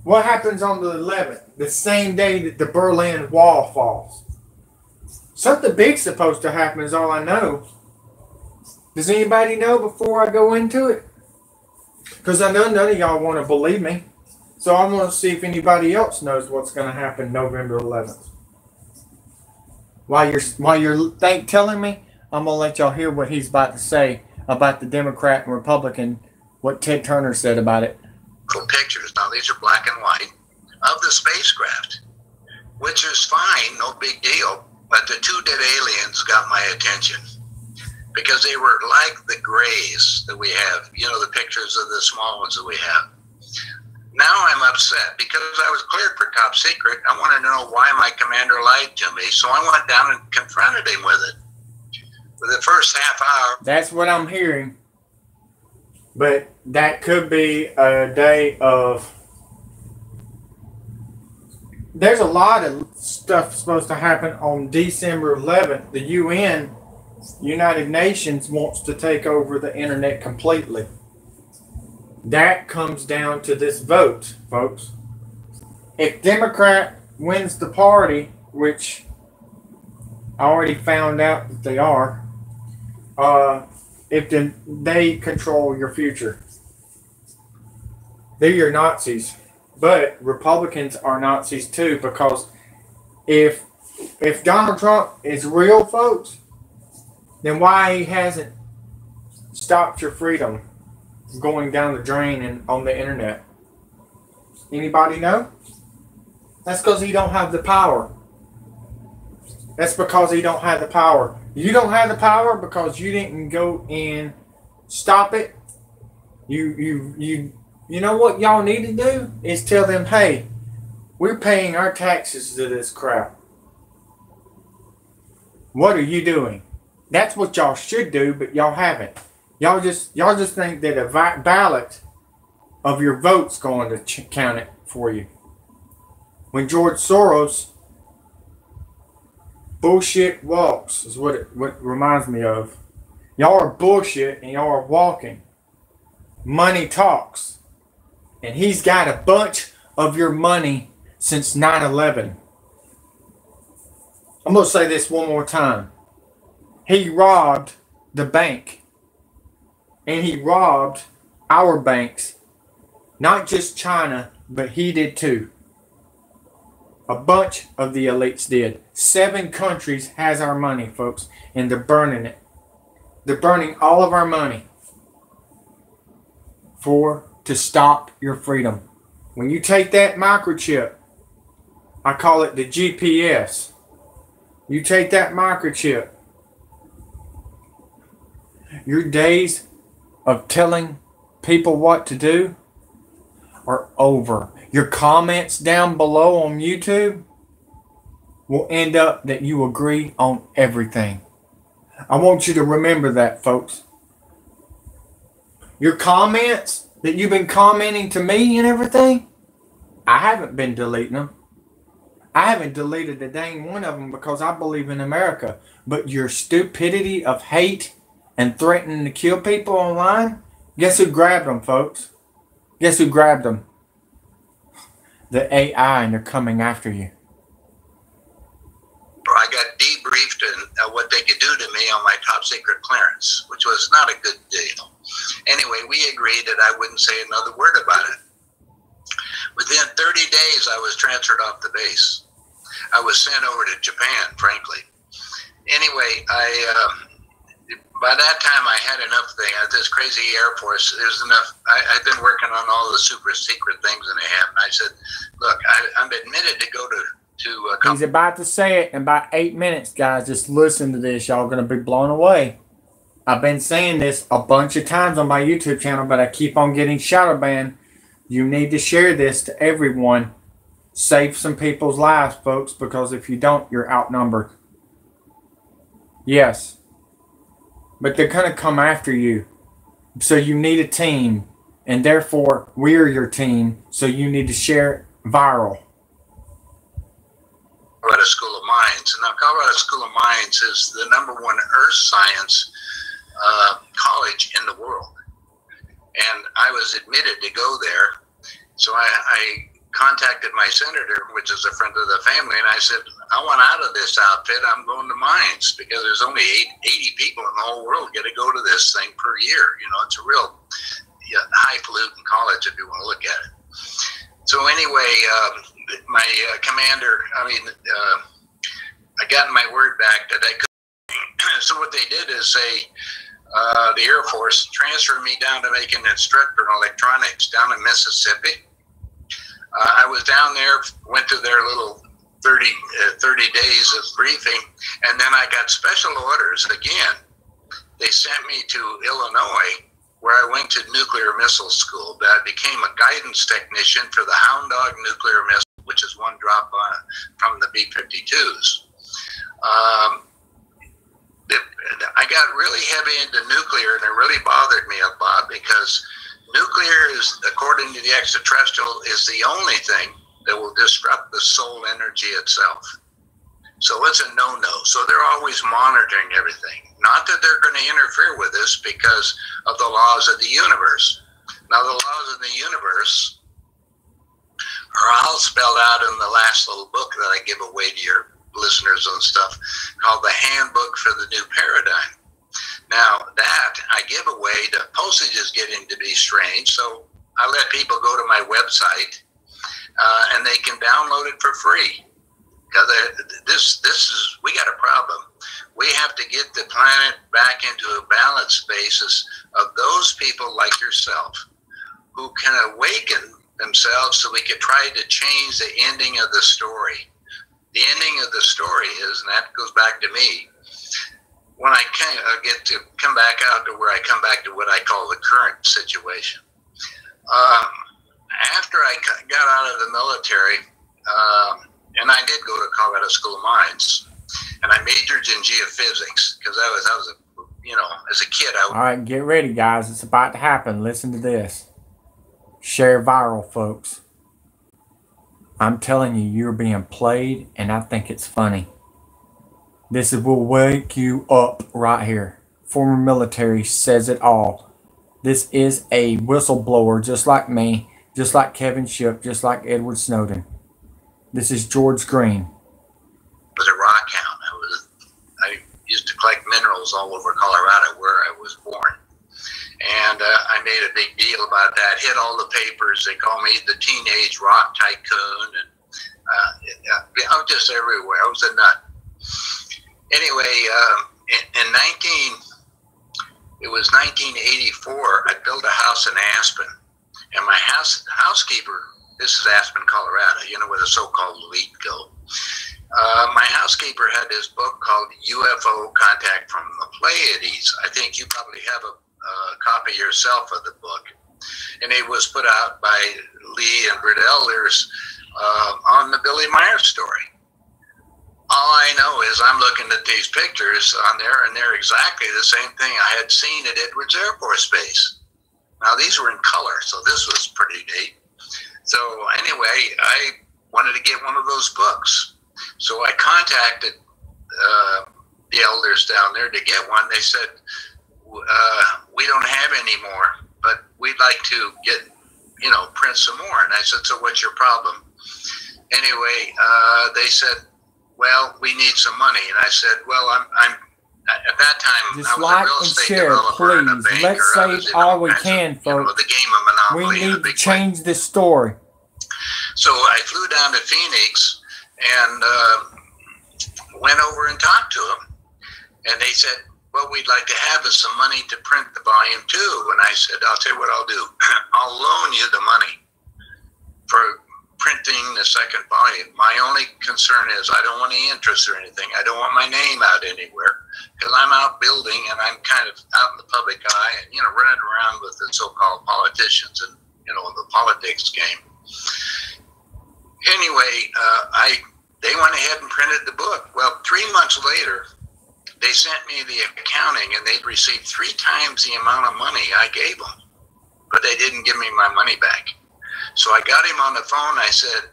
What happens on the 11th? The same day that the Berlin Wall falls. Something big's supposed to happen is all I know. Does anybody know before I go into it? Because I know none of y'all want to believe me. So I'm going to see if anybody else knows what's going to happen November 11th. While you're telling me, I'm going to let y'all hear what he's about to say about the Democrat and Republican, what Ted Turner said about it. Pictures, now these are black and white, of the spacecraft, which is fine, no big deal. But the two dead aliens got my attention, because they were like the grays that we have, the pictures of the small ones that we have. Now I'm upset because I was cleared for top secret. I wanted to know why my commander lied to me, so I went down and confronted him with it. For the first half hour. That's what I'm hearing. But that could be a day of... There's a lot of stuff supposed to happen on December 11th. The UN United Nations wants to take over the internet completely. That comes down to this vote, folks. If Democrat wins the party, which I already found out that they are, if they control your future, they're your Nazis. But Republicans are Nazis too, because if Donald Trump is real, folks, then why he hasn't stopped your freedom going down the drain and on the internet? Anybody know? That's because he don't have the power. That's because he don't have the power. You don't have the power because you didn't go and stop it. You know what y'all need to do is tell them, hey, we're paying our taxes to this crap. What are you doing? That's what y'all should do, but y'all haven't. Y'all just think that a ballot of your vote's going to count it for you. When George Soros bullshit walks is what reminds me of. Y'all are bullshit and y'all are walking. Money talks. And he's got a bunch of your money since 9/11. I'm going to say this one more time. He robbed the bank. And he robbed our banks. Not just China, but he did too. A bunch of the elites did. 7 countries has our money, folks. And they're burning it. They're burning all of our money. To stop your freedom. When you take that microchip, I call it the GPS. You take that microchip, your days of telling people what to do are over. Your comments down below on YouTube will end up that you agree on everything. I want you to remember that, folks. Your comments that you've been commenting to me and everything, I haven't been deleting them. I haven't deleted a dang one of them because I believe in America. But your stupidity of hate and threatening to kill people online, guess who grabbed them, folks? Guess who grabbed them? The AI, and they're coming after you. I got debriefed on what they could do to me on my top secret clearance, which was not a good deal. Anyway, we agreed that I wouldn't say another word about it. Within 30 days, I was transferred off the base. I was sent over to Japan, frankly. Anyway, by that time, I had enough thing. I had this crazy Air Force. There's enough. I've been working on all the super secret things that they have. And I said, look, I'm admitted to go to He's about to say it in about 8 minutes, guys. Just listen to this. Y'all going to be blown away. I've been saying this a bunch of times on my YouTube channel, but I keep on getting shadow banned. You need to share this to everyone. Save some people's lives, folks, because if you don't, you're outnumbered. Yes. But they're going to come after you. So you need a team. And therefore, we're your team. So you need to share it viral. Colorado School of Mines. Now, Colorado School of Mines is the #1 earth science college in the world. And I was admitted to go there. So I contacted my senator, which is a friend of the family, and I said, I want out of this outfit. I'm going to mines because there's only 80 people in the whole world get to go to this thing per year. You know, it's a real highfalutin college if you want to look at it. So anyway, my commander, I got my word back that I could. So what they did is say, the Air Force transferred me down to make an instructor in electronics down in Mississippi. I was down there, went to their little 30 days of briefing, and then I got special orders again. They sent me to Illinois, where I went to nuclear missile school. I became a guidance technician for the Hound Dog nuclear missile, which is one drop from the B-52s. I got really heavy into nuclear, and it really bothered me a lot because nuclear is, according to the extraterrestrial, is the only thing that will disrupt the soul energy itself. So it's a no-no. So they're always monitoring everything, Not that they're going to interfere with us because of the laws of the universe. Now, the laws of the universe are all spelled out in the last little book that I give away to your listeners and stuff, called the Handbook for the New Paradigm. Now, that I give away. The postage is getting to be strange, so I let people go to my website and they can download it for free. Because we got a problem. We have to get the planet back into a balanced basis of those people like yourself who can awaken themselves so we can try to change the ending of the story. The ending of the story is, and that goes back to me, when I get to come back out to where I come back to what I call the current situation. After I got out of the military, and I did go to Colorado School of Mines, and I majored in geophysics because I was as a kid. All right, get ready, guys. It's about to happen. Listen to this. Share viral, folks. I'm telling you, you're being played, and I think it's funny. This will wake you up right here. Former military says it all. This is a whistleblower just like me, just like Kevin Shipp, just like Edward Snowden. This is George Green. I was a rock hound. I used to collect minerals all over Colorado where I was born. And I made a big deal about that, hit all the papers. They call me the teenage rock tycoon. And I was just everywhere. I was a nut. Anyway, it was 1984, I built a house in Aspen. And my housekeeper, this is Aspen, Colorado, where the so-called elite go. My housekeeper had this book called UFO Contact from the Pleiades. I think you probably have a copy yourself of the book. And it was put out by Lee and Britt Elders on the Billy Myers story. All I know is I'm looking at these pictures on there, and they're exactly the same thing I had seen at Edwards Air Force Base. Now, these were in color, so this was pretty neat. So anyway, I wanted to get one of those books. So I contacted the elders down there to get one. They said, we don't have any more, but we'd like to get, print some more. And I said, so what's your problem? Anyway, they said, well, we need some money. And I said, well, I'm at that time, just I was like a real and estate share, developer and a please. banker. Let's say all we can, folks. The game of Monopoly. We need to change this story. So I flew down to Phoenix and went over and talked to them. And they said, well, we'd like to have some money to print the volume 2. And I said, I'll tell you what I'll do. I'll loan you the money for printing the second volume. My only concern is I don't want any interest or anything. I don't want my name out anywhere because I'm out building and I'm kind of out in the public eye and, running around with the so-called politicians and, the politics game. Anyway, they went ahead and printed the book. Well, 3 months later, they sent me the accounting and they'd received 3 times the amount of money I gave them, but they didn't give me my money back. So I got him on the phone. I said,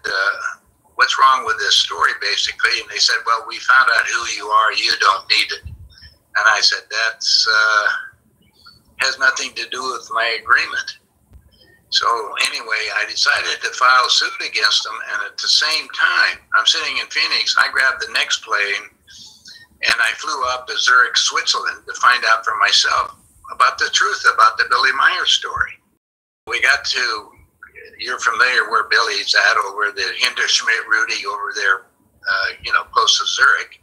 what's wrong with this story, basically? And they said, well, we found out who you are. You don't need it. And I said, that's has nothing to do with my agreement. So anyway, I decided to file suit against them. And at the same time, I'm sitting in Phoenix. I grabbed the next plane and I flew up to Zurich, Switzerland to find out for myself about the truth about the Billy Myers story. We got to, you're familiar where Billy's at, over the Hinterschmidt Rudy over there, close to Zurich.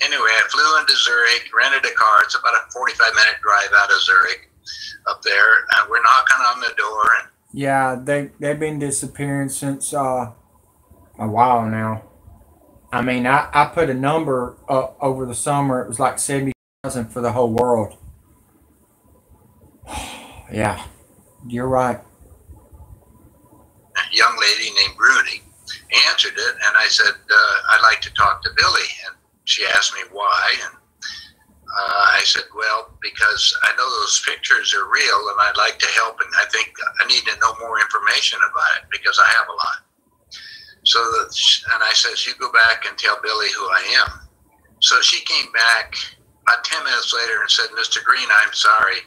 Anyway, I flew into Zurich, rented a car. It's about a 45-minute drive out of Zurich up there. And we're knocking on the door. And yeah, they've been disappearing since a while now. I mean, I put a number over the summer. It was like 70,000 for the whole world. Yeah, you're right. A young lady named Bruni answered it, and I said, I'd like to talk to Billy. And she asked me why, and I said, well, because I know those pictures are real, and I'd like to help, and I think I need to know more information about it, because I have a lot. So, and I said, you go back and tell Billy who I am. So she came back about 10 minutes later and said, Mr. Green, I'm sorry.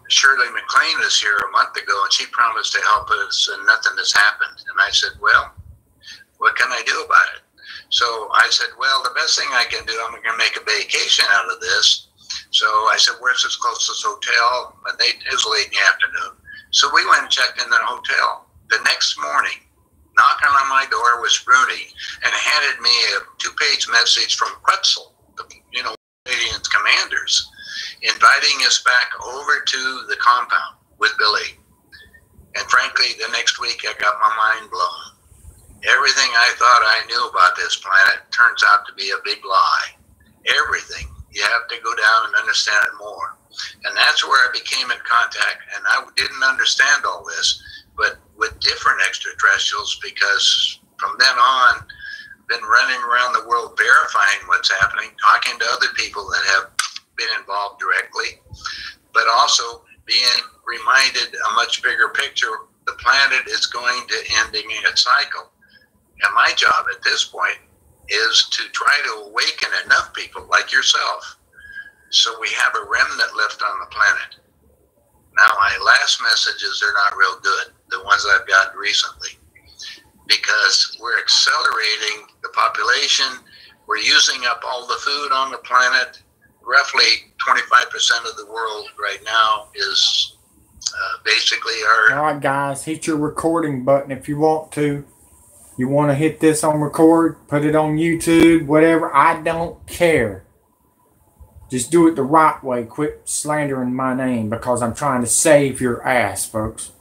Shirley MacLaine was here a month ago, and she promised to help us, and nothing has happened. And I said, well, what can I do about it? So I said, well, the best thing I can do, I'm going to make a vacation out of this. So I said, where's this closest hotel? And it was late in the afternoon. So we went and checked in the hotel. The next morning, knocking on my door was Rooney and handed me a 2-page message from Quetzal, the Canadians commanders, inviting us back over to the compound with Billy. And frankly, the next week I got my mind blown. Everything I thought I knew about this planet turns out to be a big lie. Everything. You have to go down and understand it more. And that's where I became in contact. And I didn't understand all this, but with different extraterrestrials, because from then on, I've been running around the world verifying what's happening, talking to other people that have been involved directly, but also being reminded a much bigger picture. The planet is going to ending its cycle. And my job at this point is to try to awaken enough people like yourself so we have a remnant left on the planet. Now, my last messages are not real good, the ones I've gotten recently, because we're accelerating the population. We're using up all the food on the planet. Roughly 25% of the world right now is basically our... All right, guys, hit your recording button if you want to. You want to hit this on record, put it on YouTube, whatever. I don't care. Just do it the right way. Quit slandering my name, because I'm trying to save your ass, folks.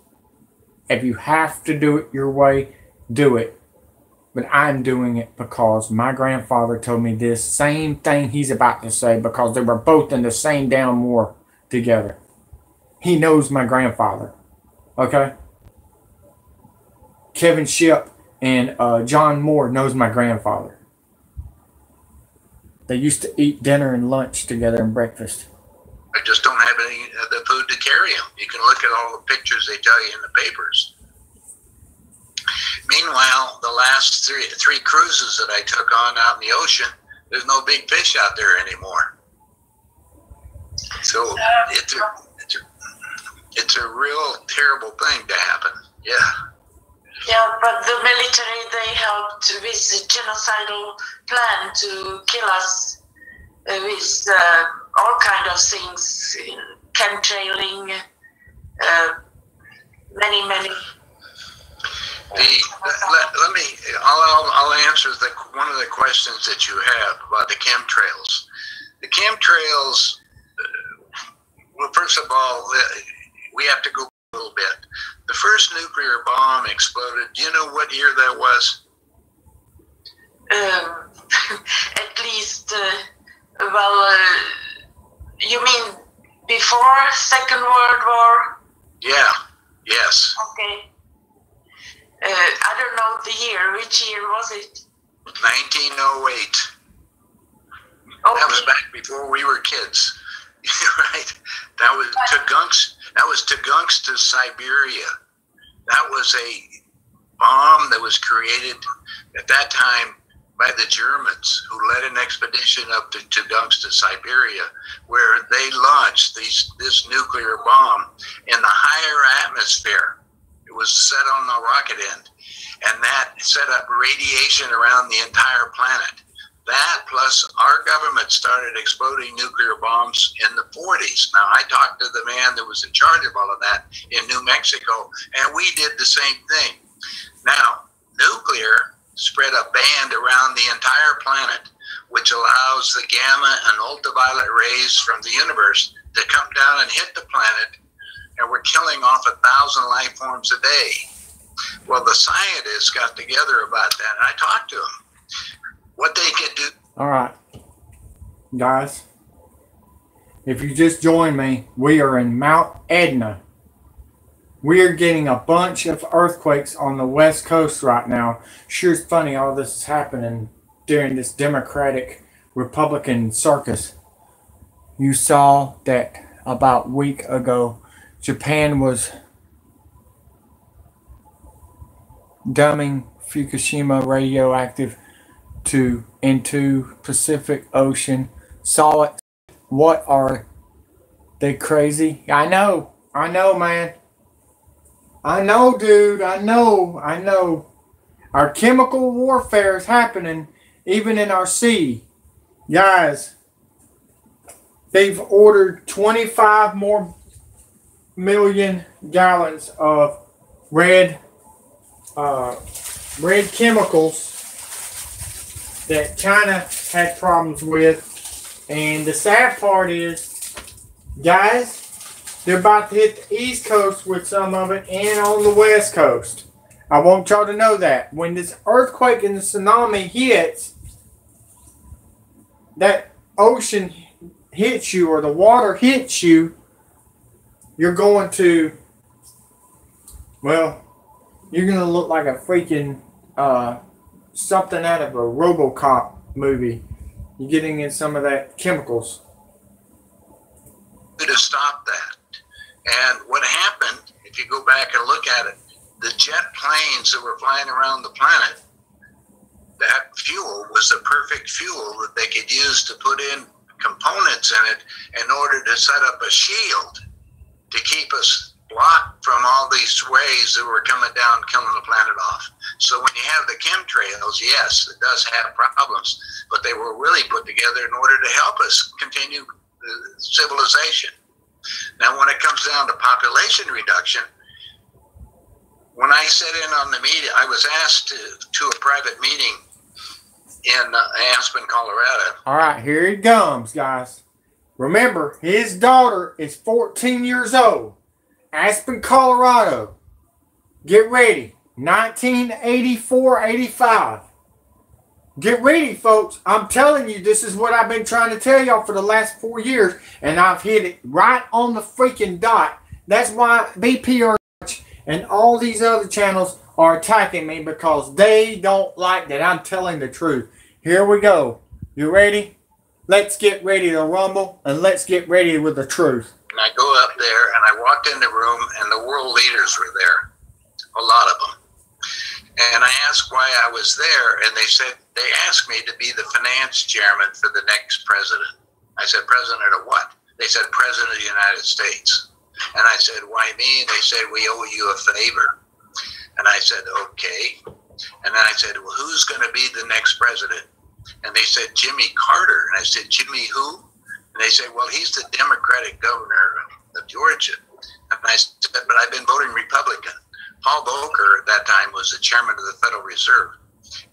If you have to do it your way, do it. But I'm doing it because my grandfather told me this same thing he's about to say, because they were both in the same damn war together. He knows my grandfather. Okay? Kevin Shipp and John Moore knows my grandfather. They used to eat dinner and lunch together and breakfast. I just don't have any of the food to carry them. You can look at all the pictures they tell you in the papers. Meanwhile, the last three cruises that I took on out in the ocean, there's no big fish out there anymore. So it's a real terrible thing to happen. Yeah. Yeah, but the military, they helped with the genocidal plan to kill us with all kind of things, chemtrailing, many. I'll answer one of the questions that you have about the chemtrails. The chemtrails, well, first of all, we have to go a little bit. The first nuclear bomb exploded. Do you know what year that was? At least, you mean before Second World War? Yeah. Yes. Okay. I don't know the year. Which year was it? 1908. Okay. That was back before we were kids. Right? That was Tugungsta, Siberia. That was a bomb that was created at that time by the Germans, who led an expedition up to Tugungsta, Siberia, where they launched this nuclear bomb in the higher atmosphere. It was set on the rocket end, and that set up radiation around the entire planet. That plus our government started exploding nuclear bombs in the 40s. Now, I talked to the man that was in charge of all of that in New Mexico, and we did the same thing. Now, nuclear spread a band around the entire planet, which allows the gamma and ultraviolet rays from the universe to come down and hit the planet, and we're killing off 1,000 life forms a day. Well, the scientists got together about that, and I talked to them. What they could do. All right, guys. If you just joined me, we are in Mount Etna. We are getting a bunch of earthquakes on the West Coast right now. Sure, it's funny all this is happening during this Democratic Republican circus. You saw that about a week ago, Japan was dumping Fukushima radioactive into Pacific Ocean. saw it. What are they crazy? I know, man. I know, dude. I know. Our chemical warfare is happening even in our sea. Guys, they've ordered 25 more million gallons of red chemicals that China had problems with. And the sad part is, guys, they're about to hit the East Coast with some of it and on the West Coast. I want y'all to know that. When this earthquake and the tsunami hits, that ocean hits you or the water hits you, you're going to, well, you're going to look like a freaking something out of a RoboCop movie. You're getting in some of that chemicals. To stop that. And what happened, if you go back and look at it, the jet planes that were flying around the planet, that fuel was the perfect fuel that they could use to put in components in it in order to set up a shield to keep us blocked from all these waves that were coming down, killing the planet off. So when you have the chemtrails, yes, it does have problems, but they were really put together in order to help us continue civilization. Now, when it comes down to population reduction, when I sat in on the meeting, I was asked to a private meeting in Aspen, Colorado. All right, here it comes, guys. Remember, his daughter is 14 years old. Aspen, Colorado. Get ready. 1984-85. Get ready, folks. I'm telling you, this is what I've been trying to tell y'all for the last 4 years, and I've hit it right on the freaking dot. That's why BPR and all these other channels are attacking me, because they don't like that I'm telling the truth. Here we go. You ready? Let's get ready to rumble, and let's get ready with the truth. And I go up there, and I walked in the room, and the world leaders were there, a lot of them. And I asked why I was there, and they asked me to be the finance chairman for the next president. I said, president of what? They said, president of the United States. And I said, why me? And they said, we owe you a favor. And I said, okay. And then I said, well, who's going to be the next president? And they said, Jimmy Carter. And I said, Jimmy who? And they said, well, he's the Democratic governor of Georgia. And I said, but I've been voting Republican. Paul Volcker at that time was the chairman of the Federal Reserve.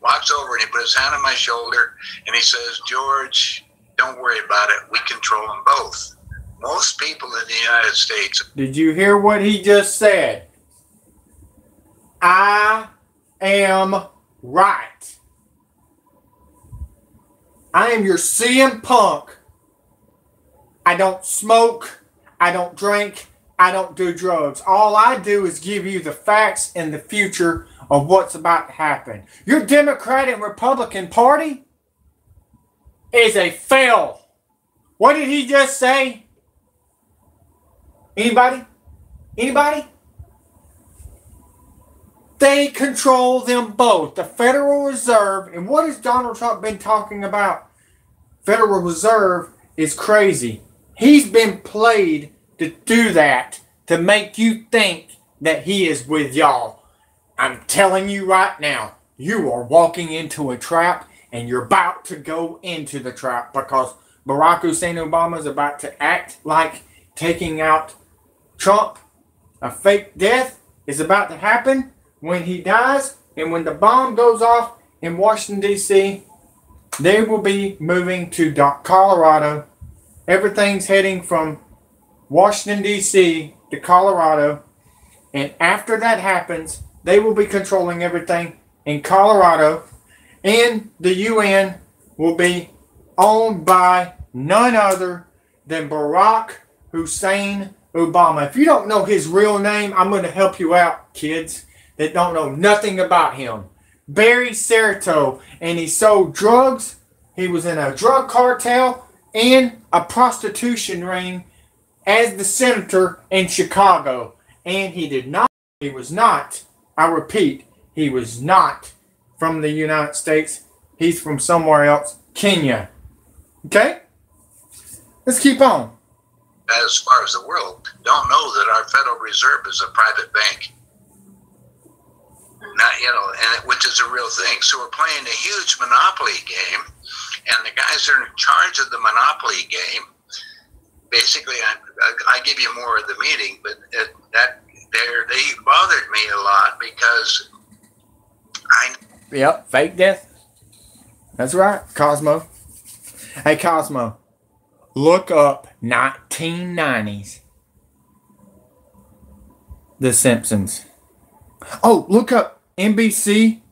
Walks over and he put his hand on my shoulder and he says, George, don't worry about it. We control them both. Most people in the United States. Did you hear what he just said? I am right. I am your CM Punk. I don't smoke. I don't drink. I don't do drugs. All I do is give you the facts and the future of what's about to happen. Your Democrat and Republican Party is a fail. What did he just say? Anybody? Anybody? They control them both. The Federal Reserve, and what has Donald Trump been talking about? Federal Reserve is crazy. He's been played to do that, to make you think that he is with y'all. I'm telling you right now, you are walking into a trap, and you're about to go into the trap, because Barack Hussein Obama is about to act like taking out Trump. A fake death is about to happen when he dies, and when the bomb goes off in Washington, D.C., they will be moving to Colorado. Everything's heading from Washington, D.C. to Colorado. And after that happens, they will be controlling everything in Colorado. And the UN will be owned by none other than Barack Hussein Obama. If you don't know his real name, I'm going to help you out, kids that don't know nothing about him. Barry Serrato. And he sold drugs. He was in a drug cartel and a prostitution ring as the senator in Chicago. And he was not, I repeat, he was not from the United States. He's from somewhere else, Kenya. Okay? Let's keep on. As far as the world, don't know that our Federal Reserve is a private bank. Not, and which is a real thing. So we're playing a huge monopoly game, and the guys that are in charge of the monopoly game, basically, I give you more of the meeting, but they bothered me a lot because Yep, fake death. That's right, Cosmo. Hey, Cosmo, look up 1990s The Simpsons. Oh, look up NBC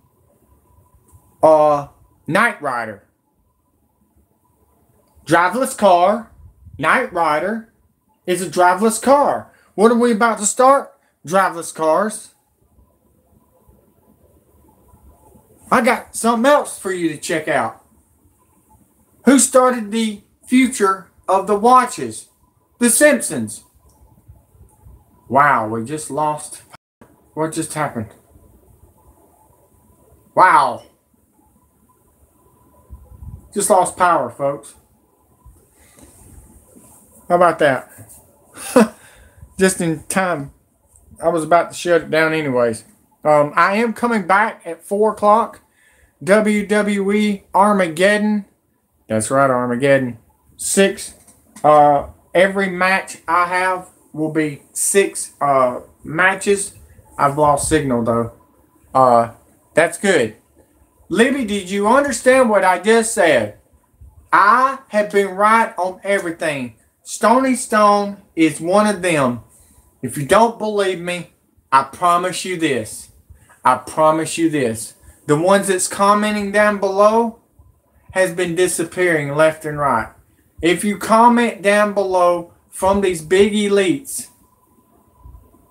Knight Rider. Driverless car. Knight Rider is a driverless car. What are we about to start? Driverless cars. I got something else for you to check out. Who started the future of the watches? The Simpsons. Wow, we just lost. What just happened? Wow. Just lost power, folks. How about that? Just in time. I was about to shut it down anyways. I am coming back at 4 o'clock. WWE Armageddon. That's right, Armageddon. 6. Every match I have will be 6 matches. I've lost signal though. That's good. Libby, did you understand what I just said? I have been right on everything. Stoney Stone is one of them. If you don't believe me, I promise you this. I promise you this. The ones that's commenting down below has been disappearing left and right. If you comment down below from these big elites,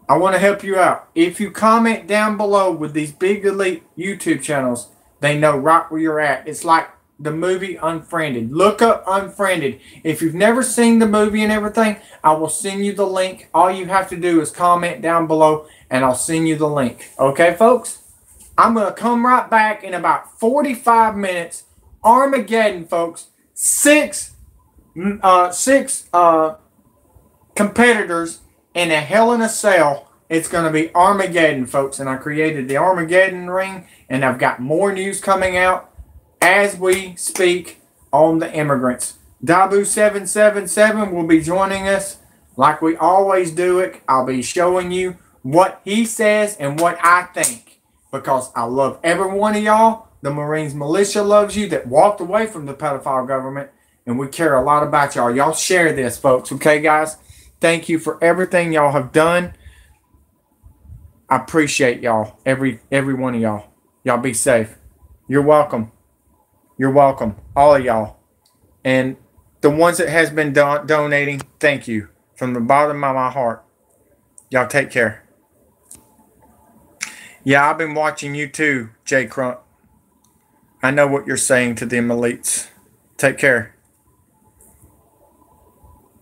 I want to help you out. If you comment down below with these big elite YouTube channels, they know right where you're at. It's like the movie Unfriended. Look up Unfriended. If you've never seen the movie and everything, I will send you the link. All you have to do is comment down below and I'll send you the link. Okay, folks? I'm going to come right back in about 45 minutes. Armageddon, folks. Six competitors in a Hell in a Cell. It's going to be Armageddon, folks. And I created the Armageddon ring. And I've got more news coming out as we speak on the immigrants. Dabu777 will be joining us like we always do it. I'll be showing you what he says and what I think. Because I love every one of y'all. The Marines militia loves you that walked away from the pedophile government. And we care a lot about y'all. Y'all share this, folks. Okay, guys? Thank you for everything y'all have done. I appreciate y'all. Every one of y'all. Y'all be safe. You're welcome. You're welcome. All of y'all. And the ones that has been donating, thank you. From the bottom of my heart. Y'all take care. Yeah, I've been watching you too, Jay Crump. I know what you're saying to them elites. Take care.